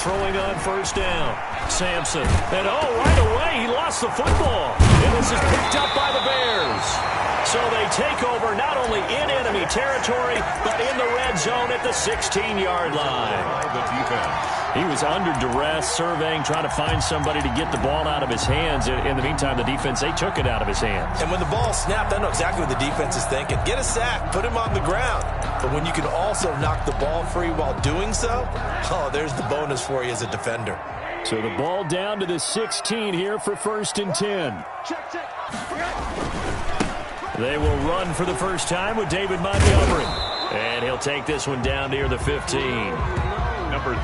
throwing on first down. Sampson. And right away, he lost the football. And this is picked up by the Bears. So they take over not only in enemy territory, but in the red zone at the 16-yard line. He was under duress, surveying, trying to find somebody to get the ball out of his hands. In the meantime, the defense, they took it out of his hands. And when the ball snapped, I know exactly what the defense is thinking. Get a sack, put him on the ground. But when you can also knock the ball free while doing so, there's the bonus for you as a defender. So the ball down to the 16 here for 1st and 10. They will run for the first time with David Montgomery. And he'll take this one down near the 15.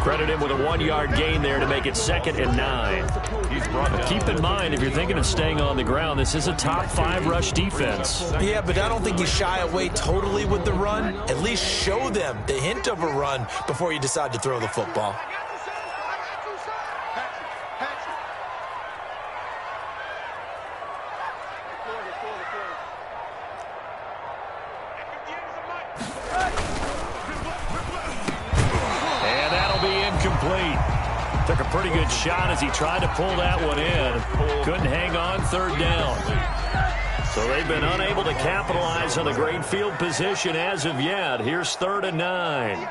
Credit him with a 1-yard gain there to make it 2nd and 9. Keep in mind, if you're thinking of staying on the ground, this is a top 5 rush defense. Yeah, but I don't think you shy away totally with the run. At least show them the hint of a run before you decide to throw the football. Took a pretty good shot as he tried to pull that one in. Couldn't hang on, 3rd down. So they've been unable to capitalize on the great field position as of yet. Here's 3rd and 9.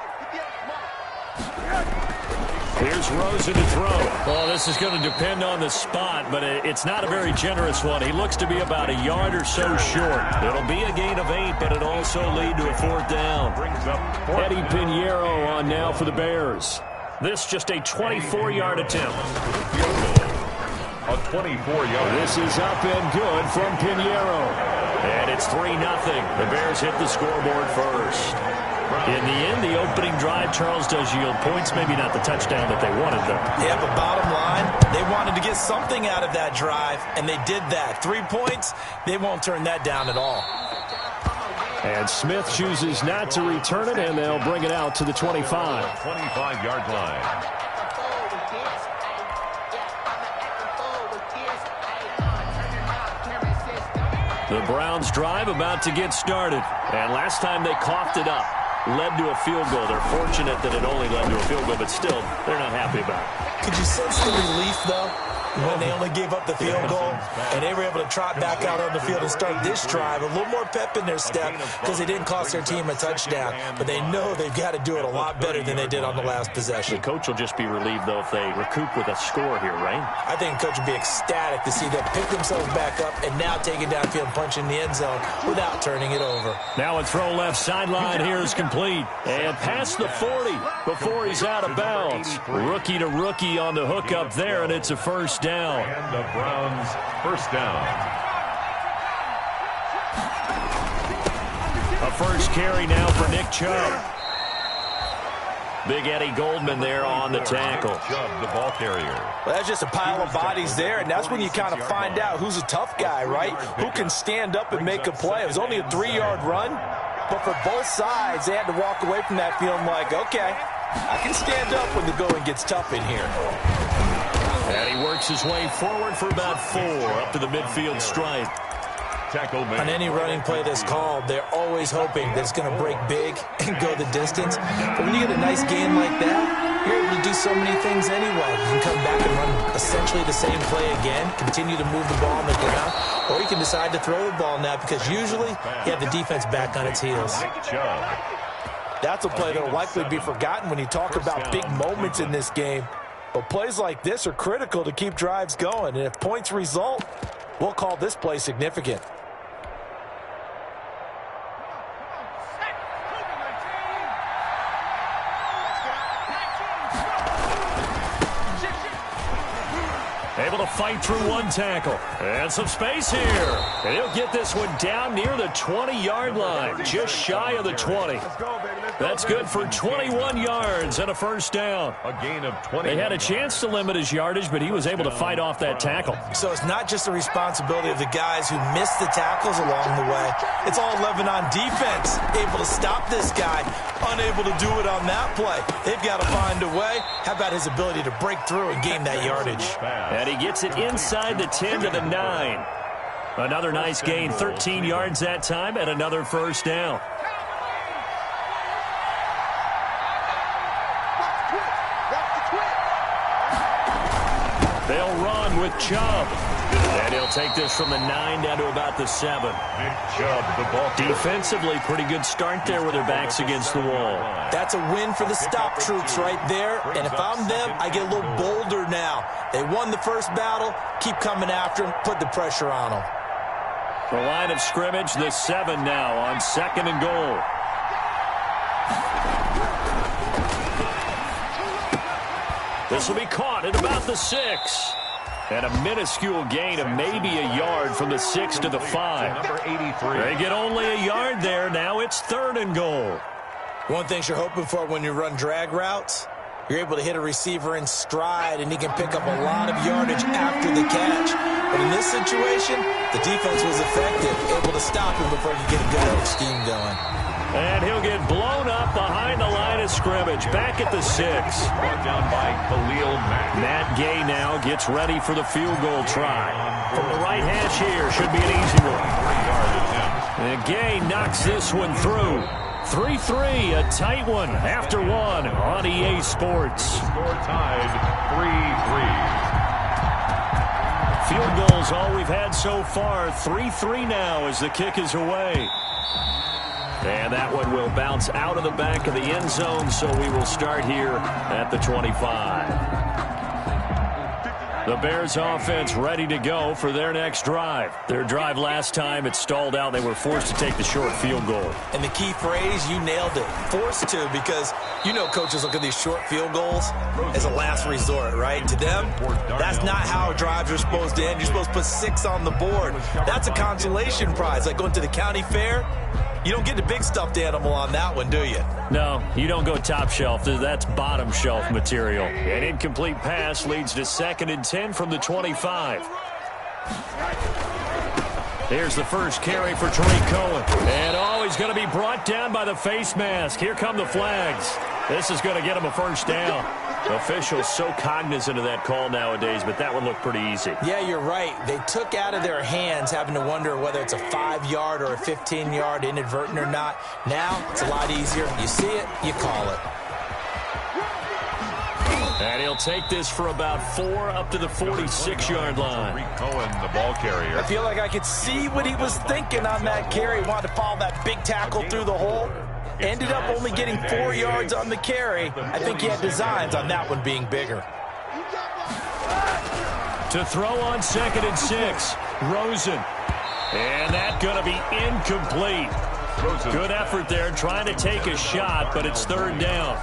Here's Rosen to throw. Well, this is going to depend on the spot, but it's not a very generous one. He looks to be about a yard or so short. It'll be a gain of 8, but it'll also lead to a 4th down. Eddie Pinheiro on now for the Bears. This just a 24-yard attempt. A 24-yard. This is up and good from Pinheiro. And it's 3-0. The Bears hit the scoreboard first. In the end, the opening drive, Charles, does yield points. Maybe not the touchdown that they wanted, though. Yeah, but bottom line, they wanted to get something out of that drive, and they did that. 3 points, they won't turn that down at all. And Smith chooses not to return it, and they'll bring it out to the 25. 25-yard line. The Browns drive about to get started. And last time they coughed it up, led to a field goal. They're fortunate that it only led to a field goal, but still, they're not happy about it. Could you sense the relief, though? When they only gave up the field goal, and they were able to trot back out on the field and start this drive. A little more pep in their step because they didn't cost their team a touchdown. But they know they've got to do it a lot better than they did on the last possession. The coach will just be relieved, though, if they recoup with a score here, right? I think the coach will be ecstatic to see them pick themselves back up and now take it downfield and punch in the end zone without turning it over. Now a throw left sideline here is complete. And past the 40 before he's out of bounds. Rookie to rookie on the hook up there, and it's a 1st down. And the Browns 1st down. A first carry now for Nick Chubb. Big Eddie Goldman there on the tackle. Chubb, the ball carrier. Well, that's just a pile of bodies there, and that's when you kind of find out who's a tough guy, right? Who can stand up and make a play. It was only a 3-yard run, but for both sides, they had to walk away from that feeling like, okay, I can stand up when the going gets tough in here. And he works his way forward for about 4 up to the midfield stripe. On any running play that's called, they're always hoping that it's going to break big and go the distance. But when you get a nice gain like that, you're able to do so many things anyway. You can come back and run essentially the same play again, continue to move the ball on the ground, or you can decide to throw the ball now because usually you have the defense back on its heels. That's a play that will likely be forgotten when you talk about big moments in this game. But plays like this are critical to keep drives going. And if points result, we'll call this play significant. Able to fight through one tackle. And some space here. And he'll get this one down near the 20-yard line. Just shy of the 20. That's good for 21 yards and a 1st down. A gain of 20. They had a chance to limit his yardage, but he was able to fight off that tackle. So it's not just the responsibility of the guys who missed the tackles along the way. It's all Lebanon defense, able to stop this guy, unable to do it on that play. They've got to find a way. How about his ability to break through and gain that yardage? And he gets it inside the 10 to the 9. Another nice gain, 13 yards that time, and another 1st down. They'll run with Chubb. And he'll take this from the 9 down to about the 7. Nick Chubb, the ball. Defensively, pretty good start there with their backs against the wall. That's a win for the stop troops right there. And if I'm them, I get a little bolder now. They won the first battle. Keep coming after them. Put the pressure on them. The line of scrimmage, the 7 now on 2nd and goal. This will be caught at about the 6. And a minuscule gain of maybe a yard from the 6 to the 5. Number 83. They get only a yard there. Now it's 3rd and goal. One thing you're hoping for when you run drag routes, you're able to hit a receiver in stride, and he can pick up a lot of yardage after the catch. But in this situation, the defense was effective, able to stop him before he could get a good edge scheme going. And he'll get blown up behind the line of scrimmage. Back at the 6. Brought down by Khalil Mack. Matt Gay now gets ready for the field goal try. From the right hash here, should be an easy one. 3-yard attempt. And Gay knocks this one through. 3-3, a tight one after 1 on EA Sports. Score tied 3-3. Field goals all we've had so far. 3-3 now as the kick is away. And that one will bounce out of the back of the end zone, so we will start here at the 25. The Bears offense ready to go for their next drive. Their drive last time, it stalled out. They were forced to take the short field goal. And the key phrase, you nailed it. Forced to, because you know coaches look at these short field goals as a last resort, right? To them, that's not how drives are supposed to end. You're supposed to put 6 on the board. That's a consolation prize. Like going to the county fair, you don't get the big stuffed animal on that one, do you? No, you don't go top shelf. That's bottom shelf material. An incomplete pass leads to 2nd and 10 from the 25. Here's the first carry for Tariq Cohen. And he's going to be brought down by the face mask. Here come the flags. This is going to get him a first down. Officials so cognizant of that call nowadays, but that one looked pretty easy. Yeah, you're right. They took out of their hands having to wonder whether it's a 5-yard or a 15-yard inadvertent or not. Now, it's a lot easier. You see it, you call it. And he'll take this for about 4 up to the 46-yard line. Tariq Cohen, the ball carrier. I feel like I could see what he was thinking on that carry. He wanted to follow that big tackle through the hole. Ended up only getting 4 yards on the carry. I think he had designs on that one being bigger. To throw on 2nd and 6, Rosen. And that's going to be incomplete. Good effort there trying to take a shot, but it's 3rd down.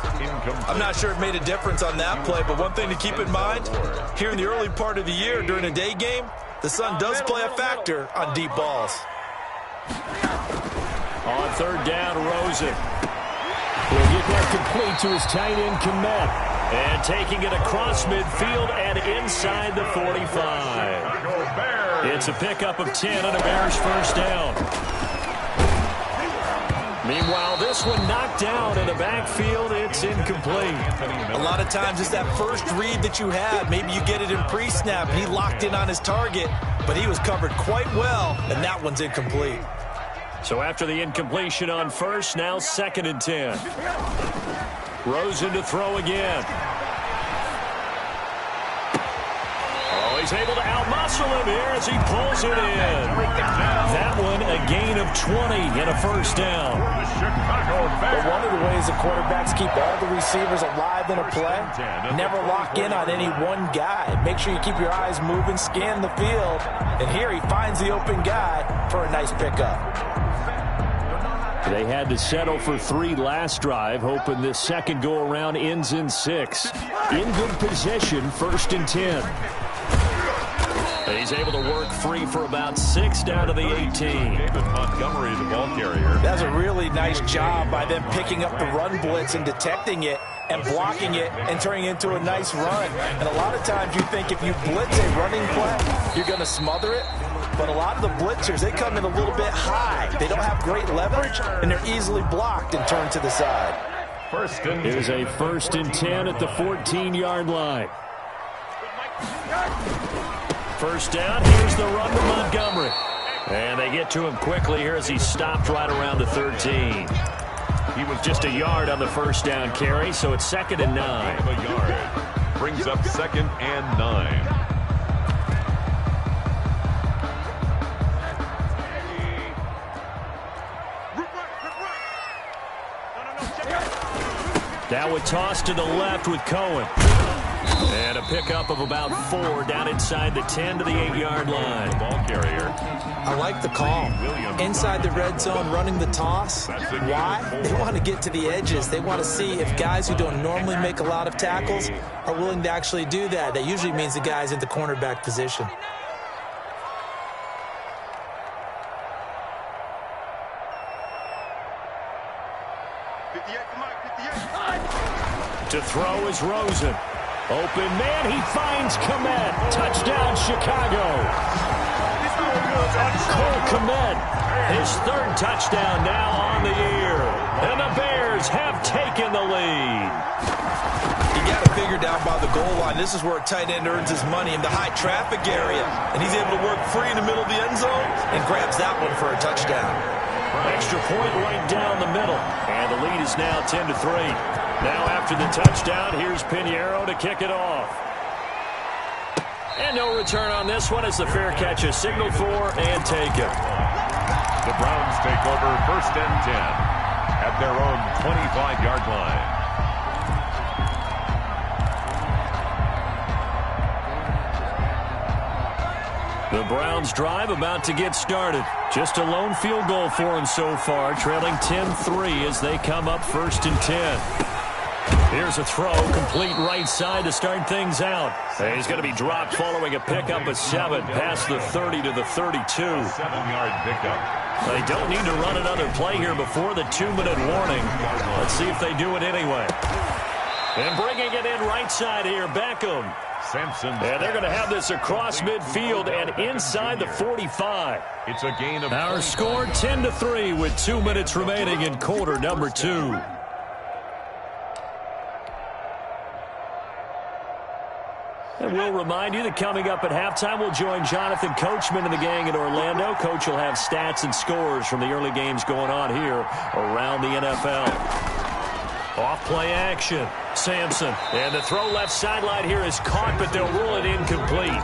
I'm not sure it made a difference on that play, but one thing to keep in mind, here in the early part of the year during a day game, the sun does play a factor on deep balls. On 3rd down, Rosen. He'll get that complete to his tight end, Kmet. And taking it across midfield and inside the 45. It's a pickup of 10 and a Bears first down. Meanwhile, this one knocked down in the backfield. It's incomplete. A lot of times it's that first read that you have. Maybe you get it in pre-snap. He locked in on his target, but he was covered quite well, and that one's incomplete. So after the incompletion on first, now 2nd and 10. Rosen to throw again. Oh, he's able to outmuscle him here as he pulls it in. That one a gain of 20 and a first down. But one of the ways the quarterbacks keep all the receivers alive in a play, never lock in on any one guy. Make sure you keep your eyes moving, scan the field. And here he finds the open guy for a nice pickup. They had to settle for 3 last drive, hoping this second go-around ends in 6. In good position, 1st and 10. He's able to work free for about 6 down to the 18. David Montgomery, the ball carrier. That's a really nice job by them picking up the run blitz and detecting it and blocking it and turning it into a nice run. And a lot of times you think if you blitz a running play, you're going to smother it. But a lot of the blitzers, they come in a little bit high. They don't have great leverage, and they're easily blocked and turned to the side. Here's a 1st and 10 at the 14-yard line. First down, here's the run to Montgomery. And they get to him quickly here as he stopped right around the 13. He was just a yard on the first down carry, so it's 2nd and 9. A yard. Brings up 2nd and 9. Now a toss to the left with Cohen. And a pickup of about 4 down inside the 10 to the 8-yard line. Ball carrier. I like the call. Inside the red zone, running the toss. Why? They want to get to the edges. They want to see if guys who don't normally make a lot of tackles are willing to actually do that. That usually means the guy's in the cornerback position. To throw is Rosen. Open man, he finds Kmet. Touchdown, Chicago. Cole Kmet, his 3rd touchdown now on the year. And the Bears have taken the lead. You got to figure down by the goal line. This is where a tight end earns his money in the high traffic area. And he's able to work free in the middle of the end zone and grabs that one for a touchdown. Extra point right down the middle. And the lead is now 10-3. Now after the touchdown, here's Pinheiro to kick it off. And no return on this one as the fair catch is signaled for and taken. The Browns take over 1st and 10 at their own 25-yard line. The Browns drive about to get started. Just a lone field goal for them so far, trailing 10-3 as they come up 1st and 10. Here's a throw, complete right side to start things out. He's going to be dropped following a pickup of 7 past the 30 to the 32. 7-yard pickup. They don't need to run another play here before the 2-minute warning. Let's see if they do it anyway. And bringing it in right side here, Beckham. Sampson. And they're going to have this across midfield and inside the 45. It's a gain of our score 10-3 with 2 minutes remaining in quarter number 2. And we'll remind you that coming up at halftime, we'll join Jonathan Coachman and the gang in Orlando. Coach will have stats and scores from the early games going on here around the NFL. Off-play action. Sampson. And the throw left sideline here is caught, but they'll rule it incomplete.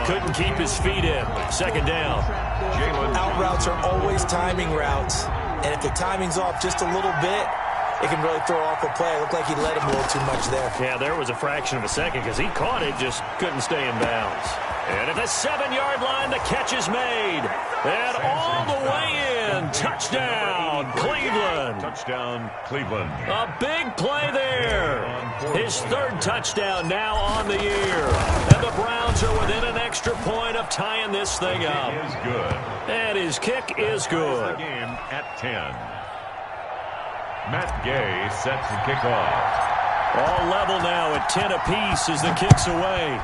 Couldn't keep his feet in. 2nd down. Out routes are always timing routes. And if the timing's off just a little bit, it can really throw off a play. It looked like he let him a little too much there. Yeah, there was a fraction of a second because he caught it, just couldn't stay in bounds. And at the 7-yard line, the catch is made. And all the way in. Touchdown, Cleveland. Touchdown, Cleveland. A big play there. His 3rd touchdown now on the year. And the Browns are within an extra point of tying this thing up. Is good. And his kick is good. The game at 10. Matt Gay sets the kickoff. All level now at 10 apiece as the kick's away.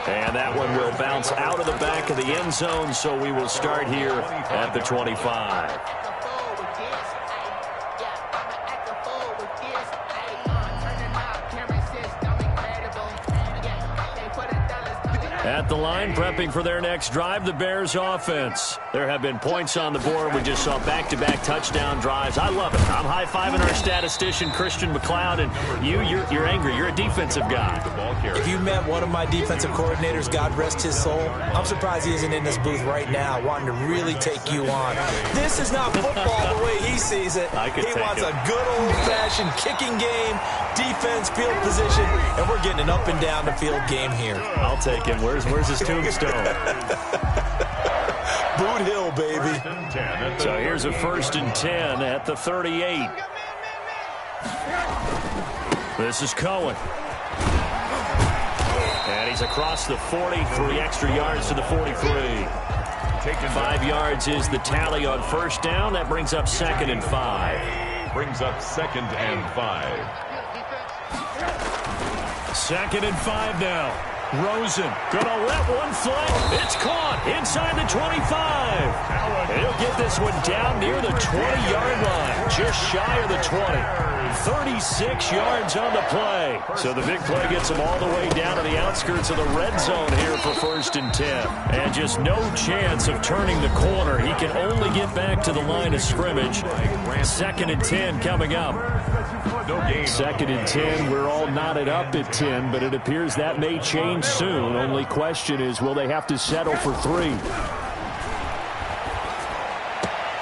And that one will bounce out of the back of the end zone, so we will start here at the 25. At the line, prepping for their next drive, the Bears offense. There have been points on the board. We just saw back-to-back touchdown drives. I love it. I'm high-fiving our statistician, Christian McLeod, and you're angry. You're a defensive guy. If you met one of my defensive coordinators, God rest his soul, I'm surprised he isn't in this booth right now wanting to really take you on. This is not football the way he sees it. He wants a good old-fashioned kicking game, defense, field position, and we're getting an up-and-down the field game here. I'll take him. Where's his tombstone? Boot Hill, baby. So here's a 1st and 10 at the 38. This is Cohen. And he's across the 40, 3 extra yards to the 43. 5 yards is the tally on 1st down. That brings up 2nd and 5. Brings up 2nd and 5. 2nd and 5 now. Rosen gonna let one fly. It's caught inside the 25. He'll get this one down near the 20-yard line, just shy of the 20. 36 yards on the play. So the big play gets him all the way down to the outskirts of the red zone here for 1st and 10. And just no chance of turning the corner. He can only get back to the line of scrimmage. 2nd and 10 coming up. 2nd and 10, we're all knotted up at 10, but it appears that may change soon. Only question is, will they have to settle for 3?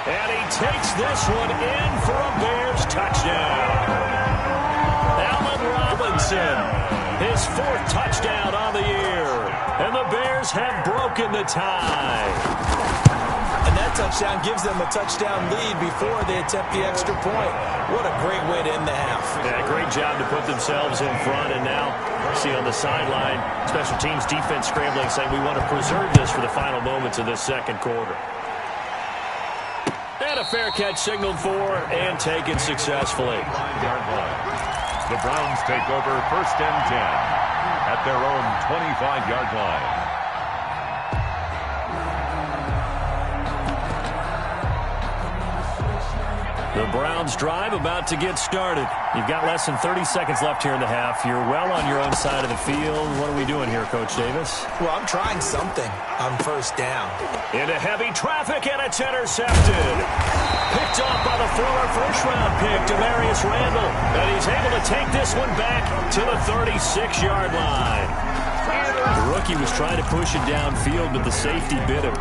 And he takes this one in for a Bears touchdown. Allen Robinson, his 4th touchdown on the year. And the Bears have broken the tie. And that touchdown gives them a touchdown lead before they attempt the extra point. What a great way to end the half. Yeah, great job to put themselves in front. And now, see on the sideline, special teams defense scrambling, saying we want to preserve this for the final moments of this second quarter. And a fair catch signaled for and taken successfully. The Browns take over 1st and 10 at their own 25-yard line. The Browns drive about to get started. You've got less than 30 seconds left here in the half. You're well on your own side of the field. What are we doing here, Coach Davis? Well, I'm trying something on 1st down. Into heavy traffic, and it's intercepted. Picked off by the former first-round pick, Demarius Randall. And he's able to take this one back to the 36-yard line. The rookie was trying to push it downfield, but the safety bit him.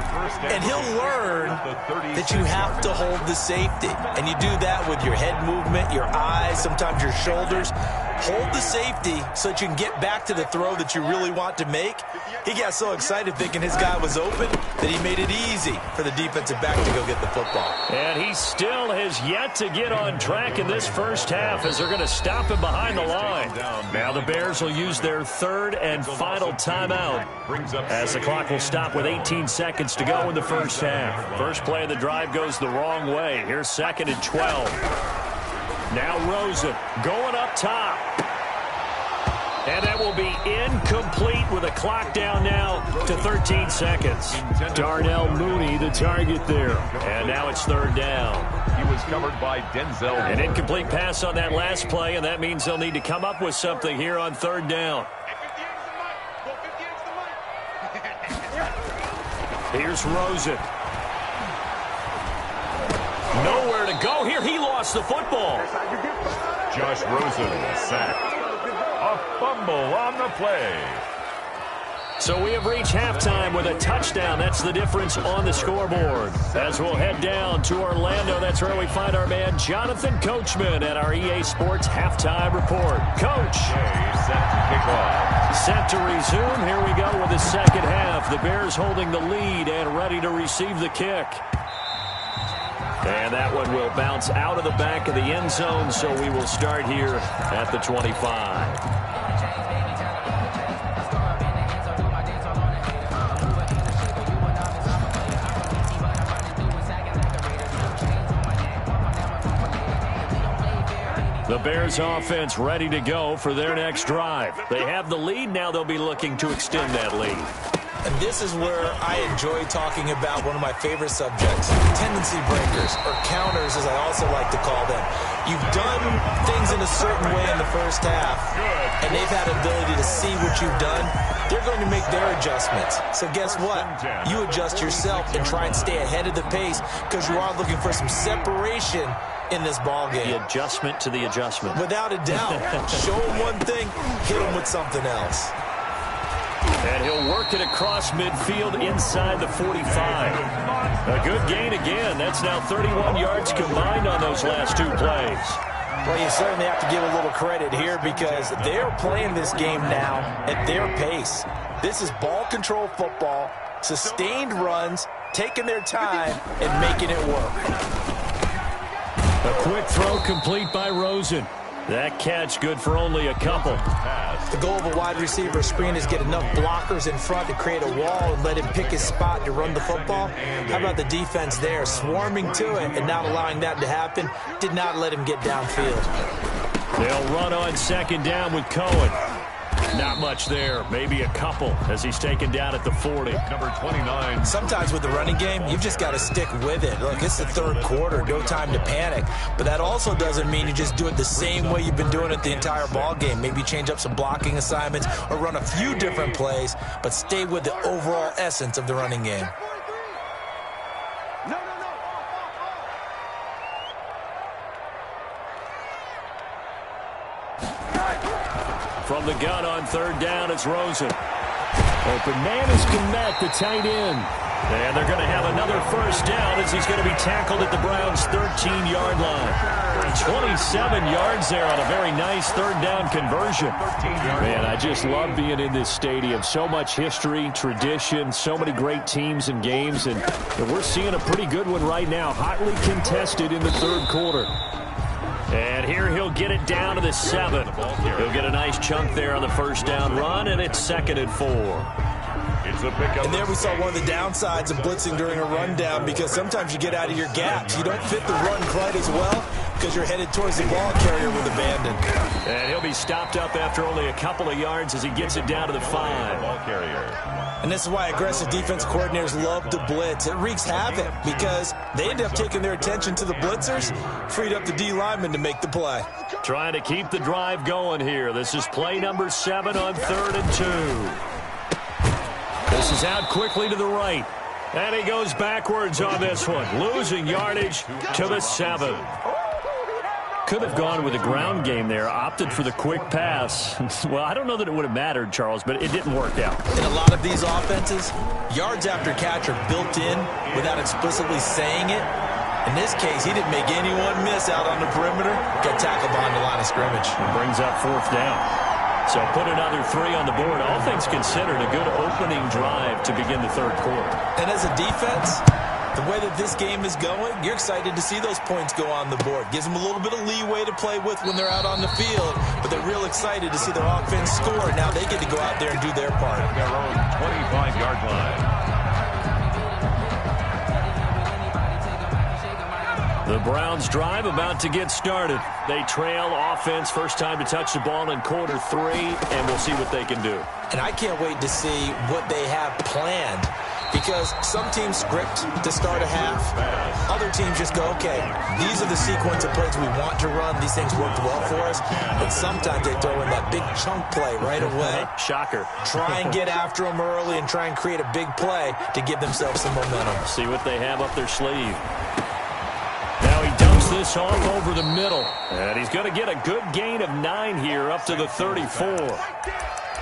And he'll learn that you have to hold the safety. And you do that with your head movement, your eyes, sometimes your shoulders. Hold the safety so that you can get back to the throw that you really want to make. He got so excited thinking his guy was open that he made it easy for the defensive back to go get the football. And he still has yet to get on track in this first half as they're going to stop him behind the line. Now the Bears will use their 3rd and final timeout as the clock will stop with 18 seconds to go in the first half. First play of the drive goes the wrong way. Here's 2nd and 12. Now Rosen going up top. And that will be incomplete with a clock down now to 13 seconds. Darnell Mooney, the target there. And now it's 3rd down. He was covered by Denzel. An incomplete pass on that last play, and that means they'll need to come up with something here on 3rd down. Here's Rosen. Nowhere to go here. He lost the football. Josh Rosen sacked. A fumble on the play. So we have reached halftime with a touchdown. That's the difference on the scoreboard. As we'll head down to Orlando, that's where we find our man Jonathan Coachman at our EA Sports Halftime Report. Coach. Set to kick off. Set to resume. Here we go with the second half. The Bears holding the lead and ready to receive the kick. And that one will bounce out of the back of the end zone, so we will start here at the 25. The Bears offense ready to go for their next drive. They have the lead. Now they'll be looking to extend that lead. And this is where I enjoy talking about one of my favorite subjects, tendency breakers, or counters as I also like to call them. You've done things in a certain way in the first half, and they've had the ability to see what you've done. They're going to make their adjustments. So guess what? You adjust yourself and try and stay ahead of the pace because you are looking for some separation in this ball game. The adjustment to the adjustment. Without a doubt. Show them one thing, hit them with something else. And he'll work it across midfield inside the 45. A good gain again. That's now 31 yards combined on those last 2 plays. Well, you certainly have to give a little credit here because they're playing this game now at their pace. This is ball control football, sustained runs, taking their time, and making it work. A quick throw complete by Rosen. That catch good for only a couple. The goal of a wide receiver screen is get enough blockers in front to create a wall and let him pick his spot to run the football. How about the defense there, swarming to it and not allowing that to happen? Did not let him get downfield. They'll run on second down with Cohen. Not much there, maybe a couple as he's taken down at the 40. Number 29. Sometimes with the running game, you've just got to stick with it. Look, it's the third quarter, no time to panic. But that also doesn't mean you just do it the same way you've been doing it the entire ball game. Maybe change up some blocking assignments or run a few different plays, but stay with the overall essence of the running game. From the gun on third down, it's Rosen. Open man is Komet, the tight end. And they're going to have another first down as he's going to be tackled at the Browns' 13-yard line. 27 yards there on a very nice third down conversion. Man, I just love being in this stadium. So much history, tradition, so many great teams and games, and we're seeing a pretty good one right now, hotly contested in the third quarter. And here he'll get it down to the 7. He'll get a nice chunk there on the first down run, and it's 2nd and 4. And there we saw one of the downsides of blitzing during a rundown, because sometimes you get out of your gaps. You don't fit the run quite as well because you're headed towards the ball carrier with abandon. And he'll be stopped up after only a couple of yards as he gets it down to the 5. Ball carrier. And this is why aggressive defense coordinators love to blitz. It wreaks havoc because they end up taking their attention to the blitzers, freed up the D lineman to make the play. Trying to keep the drive going here. This is play number 7 on 3rd and 2. This is out quickly to the right. And he goes backwards on this one, losing yardage to the 7. Could have gone with a ground game there, opted for the quick pass. Well, I don't know that it would have mattered, Charles, but it didn't work out. In a lot of these offenses, yards after catch are built in without explicitly saying it. In this case, he didn't make anyone miss out on the perimeter. Got tackled behind the line of scrimmage. It brings up 4th down. So put another 3 on the board. All things considered, a good opening drive to begin the third quarter. And as a defense, the way that this game is going, you're excited to see those points go on the board. Gives them a little bit of leeway to play with when they're out on the field, but they're real excited to see their offense score. Now they get to go out there and do their part. Their own 25-yard line. The Browns drive about to get started. They trail offense, first time to touch the ball in quarter 3, and we'll see what they can do. And I can't wait to see what they have planned, because some teams script to start a half. Other teams just go, okay, these are the sequence of plays we want to run. These things worked well for us. And sometimes they throw in that big chunk play right away. Shocker. Try and get after them early and try and create a big play to give themselves some momentum. See what they have up their sleeve. Now he dumps this off over the middle. And he's going to get a good gain of 9 here up to the 34.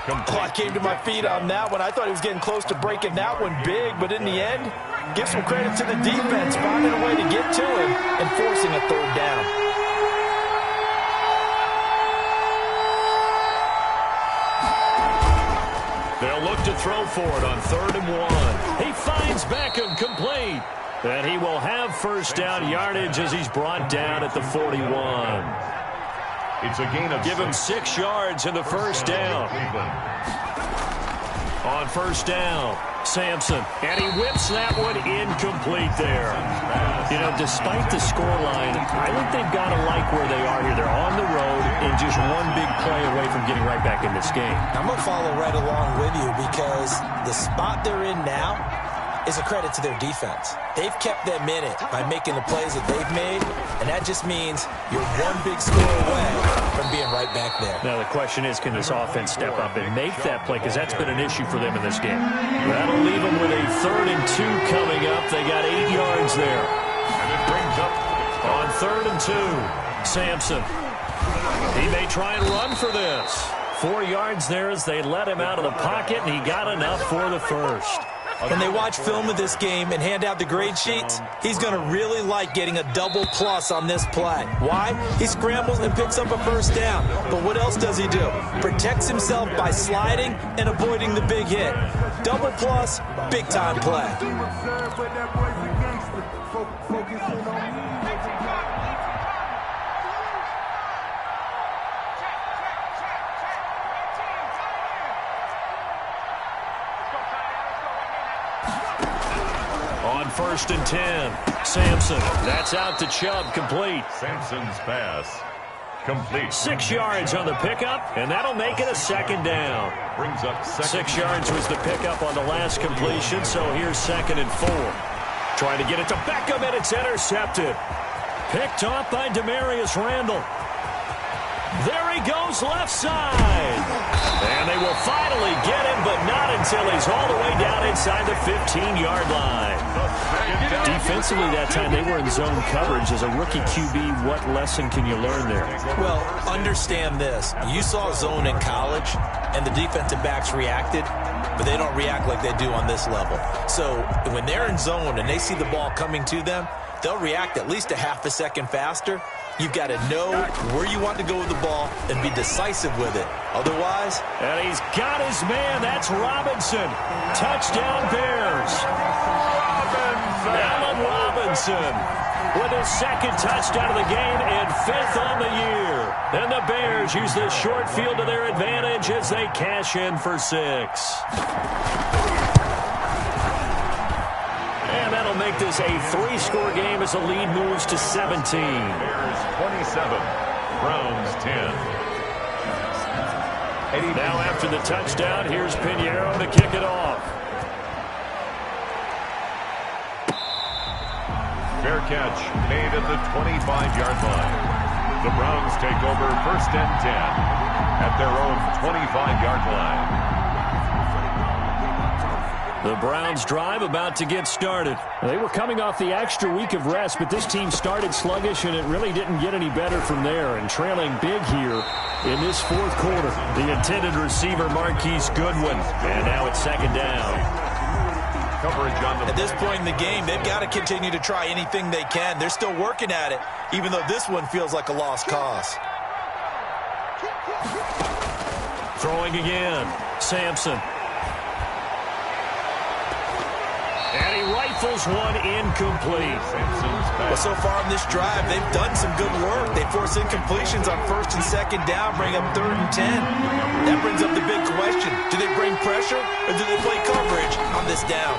Oh, I came to my feet on that one. I thought he was getting close to breaking that one big, but in the end, give some credit to the defense, finding a way to get to him and forcing a 3rd down. They'll look to throw for it on 3rd and 1. He finds Beckham complete. And he will have first down yardage as he's brought down at the 41. It's a gain of Give him 6 yards in the first down. On first down, Sampson. And he whips that one incomplete there. You know, despite the scoreline, I think they've got to like where they are here. They're on the road and just one big play away from getting right back in this game. I'm going to follow right along with you because the spot they're in now is a credit to their defense. They've kept them in it by making the plays that they've made, and that just means you're one big score away from being right back there. Now the question is, can this offense step up and make that play? Because that's been an issue for them in this game. That'll leave them with a 3rd and 2 coming up. They got 8 yards there. And it brings up on 3rd and 2, Sampson. He may try and run for this. 4 yards there as they let him out of the pocket, and he got enough for the first. When they watch film of this game and hand out the grade sheets, he's going to really like getting a double plus on this play. Why? He scrambles and picks up a first down. But what else does he do? Protects himself by sliding and avoiding the big hit. Double plus, big-time play. On 1st and 10, Sampson. That's out to Chubb, complete. Sampson's pass. Complete. 6 yards on the pickup, and that'll make it a 2nd down. Brings up 6 yards was the pickup on the last completion, so here's 2nd and 4. Trying to get it to Beckham, and it's intercepted. Picked off by Demarius Randall. There he goes left side. And they will finally get him, but not until he's all the way down inside the 15-yard line. defensively that time, they were in zone coverage. As a rookie QB, what lesson can you learn there? Well, understand this. You saw zone in college, and the defensive backs reacted, but they don't react like they do on this level. So when they're in zone and they see the ball coming to them, they'll react at least a half a second faster. You've got to know where you want to go with the ball and be decisive with it. Otherwise... And he's got his man. That's Robinson. Touchdown, Bears. Allen Robinson with his second touchdown of the game and 5th on the year. And the Bears use the short field to their advantage as they cash in for 6. And that'll make this a 3-score game as the lead moves to 17. Bears 27, Browns 10. Now after the touchdown, here's Pinheiro to kick it off. Fair catch made at the 25-yard line. The Browns take over 1st and 10 at their own 25-yard line. The Browns drive about to get started. They were coming off the extra week of rest, but this team started sluggish, and it really didn't get any better from there. And trailing big here in this 4th quarter. The intended receiver, Marquise Goodwin. And now it's 2nd down. Coverage on the... At this point in the game, they've got to continue to try anything they can. They're still working at it, even though this one feels like a lost cause. Throwing again. Sampson. And he rifles one incomplete. Well, so far on this drive, they've done some good work. They force incompletions on 1st and 2nd down, bring up 3rd and 10. That brings up the big question. Do they bring pressure or do they play coverage on this down?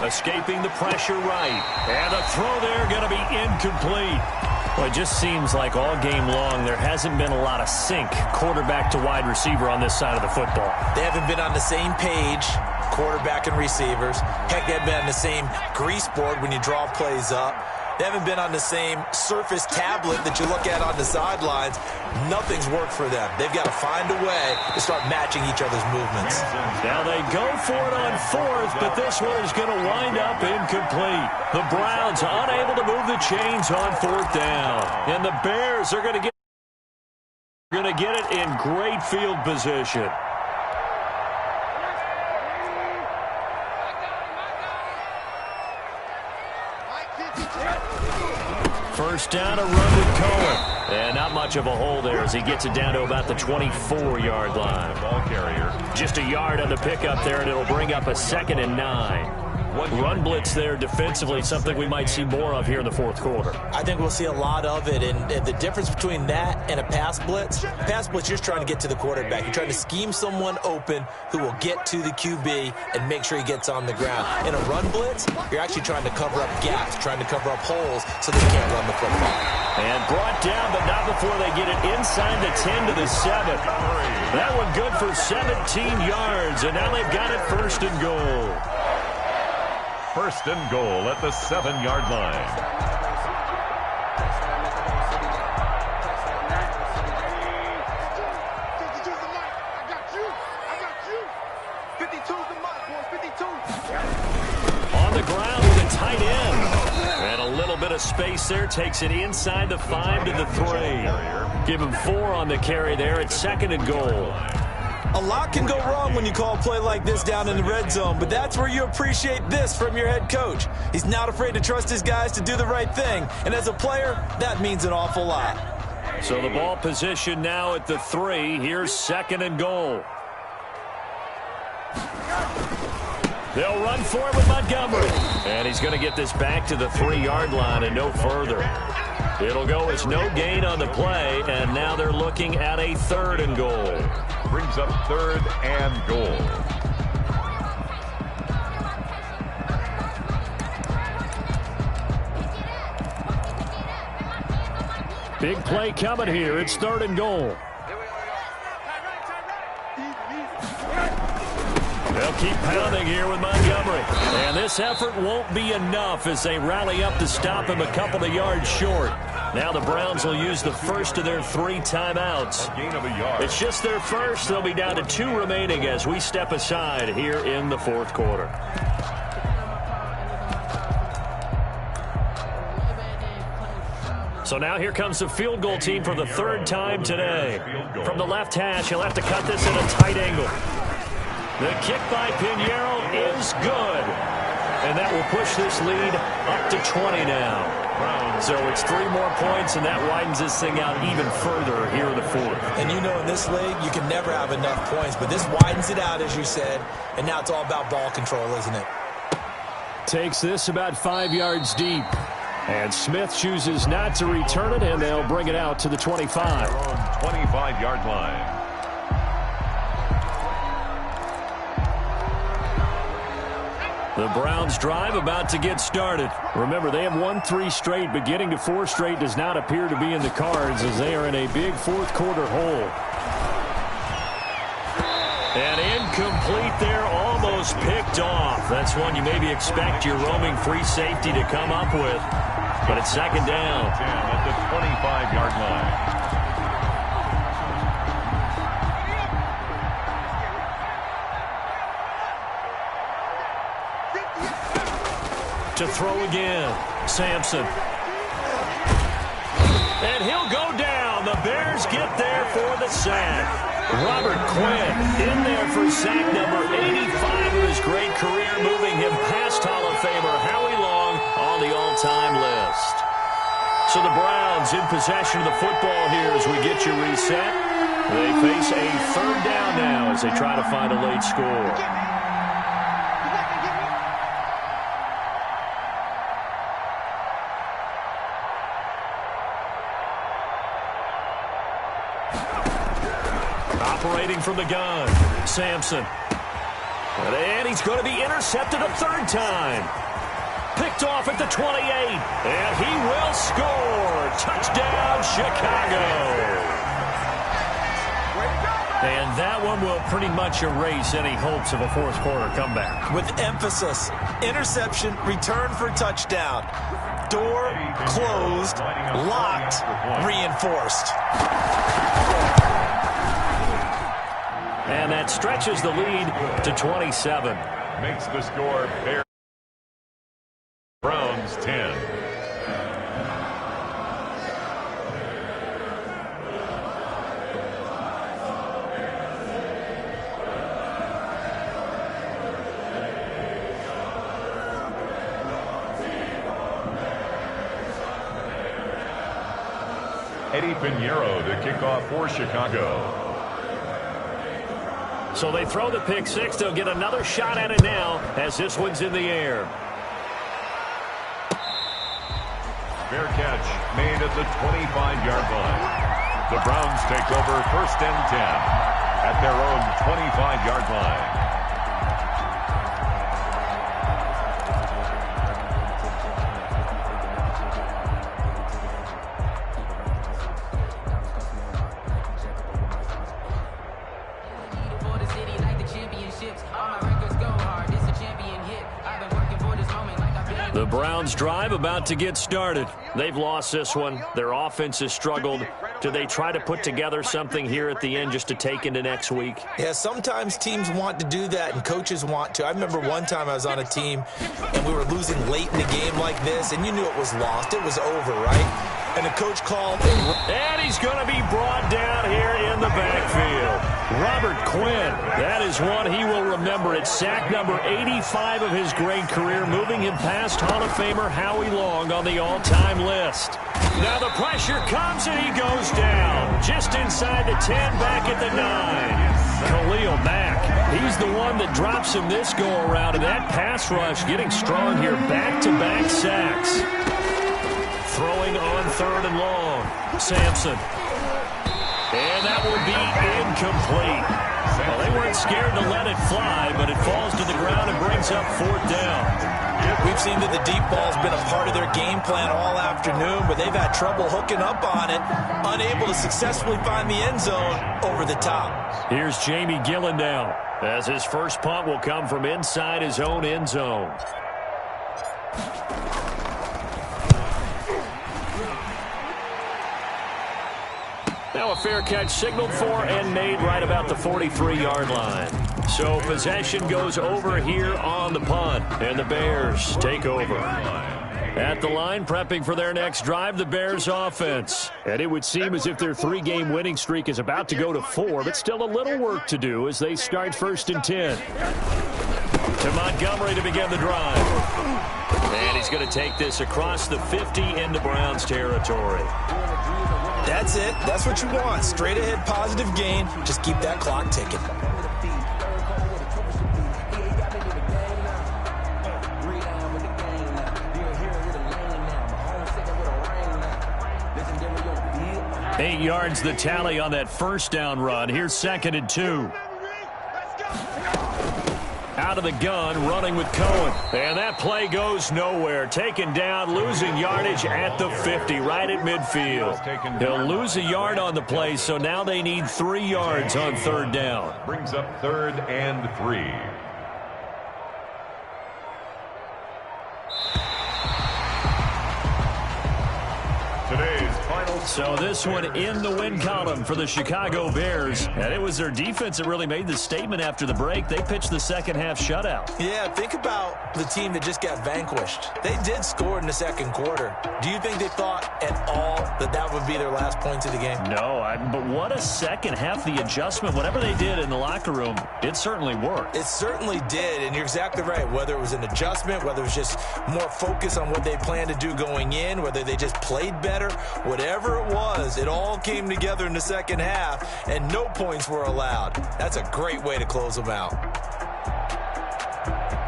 Escaping the pressure right. And the throw there going to be incomplete. Well, it just seems like all game long there hasn't been a lot of sync quarterback to wide receiver on this side of the football. They haven't been on the same page, quarterback and receivers. Heck, they haven't been on the same grease board when you draw plays up. They haven't been on the same surface tablet that you look at on the sidelines. Nothing's worked for them. They've got to find a way to start matching each other's movements. Now they go for it on 4th, but this one is going to wind up incomplete. The Browns unable to move the chains on 4th down. And the Bears are going to get it in great field position. First down, a run with Cohen. And not much of a hole there as he gets it down to about the 24-yard line. Ball carrier. Just a yard on the pickup there, and it'll bring up a 2nd and 9. Run blitz there defensively, something we might see more of here in the 4th quarter. I think we'll see a lot of it, and the difference between that and a pass blitz, you're trying to get to the quarterback. You're trying to scheme someone open who will get to the QB and make sure he gets on the ground. In a run blitz, you're actually trying to cover up gaps, trying to cover up holes so they can't run the football. And brought down, but not before they get it inside the 10 to the 7. That one good for 17 yards, and now they've got it 1st and goal. 1st and goal at the 7-yard line. On the ground with a tight end. And a little bit of space there. Takes it inside the 5 to the 3. Give him 4 on the carry there at 2nd and goal. A lot can go wrong when you call a play like this down in the red zone, but that's where you appreciate this from your head coach. He's not afraid to trust his guys to do the right thing, and as a player, that means an awful lot. So the ball position now at the 3. Here's 2nd and goal. They'll run for it with Montgomery. And he's going to get this back to the 3-yard line and no further. It'll go as no gain on the play, and now they're looking at a 3rd and goal. Brings up 3rd and goal. Big play coming here. It's 3rd and goal. They'll keep pounding here with Montgomery. And this effort won't be enough as they rally up to stop him a couple of yards short. Now the Browns will use the first of their 3 timeouts. A gain of a yard. It's just their first. They'll be down to 2 remaining as we step aside here in the 4th quarter. So now here comes the field goal team for the third time today. From the left hash, he'll have to cut this at a tight angle. The kick by Pinheiro is good. And that will push this lead up to 20 now. So it's 3 more points, and that widens this thing out even further here in the fourth. And you know in this league, you can never have enough points, but this widens it out, as you said, and now it's all about ball control, isn't it? Takes this about 5 yards deep. And Smith chooses not to return it, and they'll bring it out to the 25. 25-yard line. The Browns drive about to get started. Remember, they have won 3 straight, but getting to 4 straight does not appear to be in the cards as they are in a big fourth quarter hole. And incomplete there, almost picked off. That's one you maybe expect your roaming free safety to come up with. But it's second down. At the 25-yard line. To throw again, Sampson. And he'll go down. The Bears get there for the sack. Robert Quinn in there for sack number 85 of his great career, moving him past Hall of Famer Howie Long on the all-time list. So the Browns in possession of the football here as we get you reset. They face a third down now as they try to find a late score. Operating from the gun, Sampson. And he's going to be intercepted a third time. Picked off at the 28. And he will score. Touchdown, Chicago. And that one will pretty much erase any hopes of a fourth quarter comeback. With emphasis, interception, return for touchdown. Door closed, locked, reinforced. And that stretches the lead to 27. Makes the score Bears. Browns 10. Eddie Pinheiro to kick off for Chicago. So they throw the pick six. They'll get another shot at it now as this one's in the air. Fair catch made at the 25-yard line. The Browns take over 1st and 10 at their own 25-yard line. The Browns drive about to get started. They've lost this one. Their offense has struggled. Do they try to put together something here at the end just to take into next week? Yeah, sometimes teams want to do that and coaches want to. I remember one time I was on a team and we were losing late in the game like this, and you knew it was lost. It was over, right? And the coach called. And he's going to be brought down here in the backfield. Robert Quinn, that is one he will remember. It's sack number 85 of his great career, moving him past Hall of Famer Howie Long on the all-time list. Now the pressure comes and he goes down. Just inside the 10, back at the 9. Khalil Mack, he's the one that drops him this go-around, and that pass rush getting strong here. Back-to-back sacks. Throwing on 3rd and long. Sampson. And that would be incomplete. Well, they weren't scared to let it fly, but it falls to the ground and brings up 4th down. We've seen that the deep ball's been a part of their game plan all afternoon, but they've had trouble hooking up on it, unable to successfully find the end zone over the top. Here's Jamie Gillen now, as his first punt will come from inside his own end zone. Now a fair catch signaled for and made right about the 43-yard line. So possession goes over here on the punt, and the Bears take over. At the line, prepping for their next drive, the Bears offense. And it would seem as if their 3-game winning streak is about to go to 4, but still a little work to do as they start 1st and 10. To Montgomery to begin the drive. And he's going to take this across the 50 into Browns territory. That's it. That's what you want. Straight ahead positive gain. Just keep that clock ticking. Eight yards the tally on that first down run. Here's 2nd and 2. Out of the gun, running with Cohen. And that play goes nowhere. Taken down, losing yardage at the 50, right at midfield. He'll lose a yard on the play, so now they need 3 yards on 3rd down. Brings up 3rd and 3. So this one in the win column for the Chicago Bears. And it was their defense that really made the statement after the break. They pitched the second-half shutout. Yeah, think about the team that just got vanquished. They did score in the 2nd quarter. Do you think they thought at all that that would be their last points of the game? No, but what a second half, the adjustment. Whatever they did in the locker room, it certainly worked. It certainly did, and you're exactly right. Whether it was an adjustment, whether it was just more focus on what they planned to do going in, whether they just played better, whatever it was, it all came together in the 2nd half, and no points were allowed. That's a great way to close them out.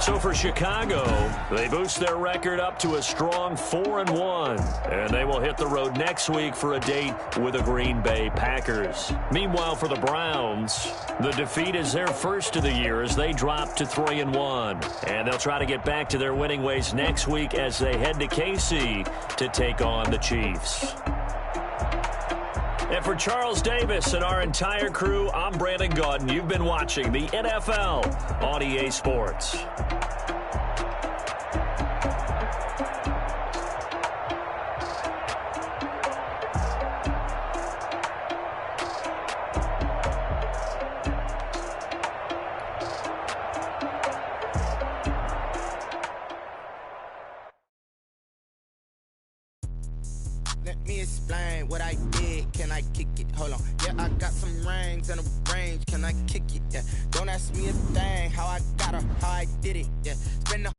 So for Chicago, they boost their record up to a strong 4-1, and they will hit the road next week for a date with the Green Bay Packers. Meanwhile, for the Browns, the defeat is their first of the year as they drop to 3-1, and they'll try to get back to their winning ways next week as they head to KC to take on the Chiefs. And for Charles Davis and our entire crew, I'm Brandon Gaudin. You've been watching the NFL on EA Sports. Let me explain what I did. Can I kick it? Hold on. Yeah, I got some rings and a range. Can I kick it? Yeah. Don't ask me a thing. How I got her, how I did it. Yeah. Spend the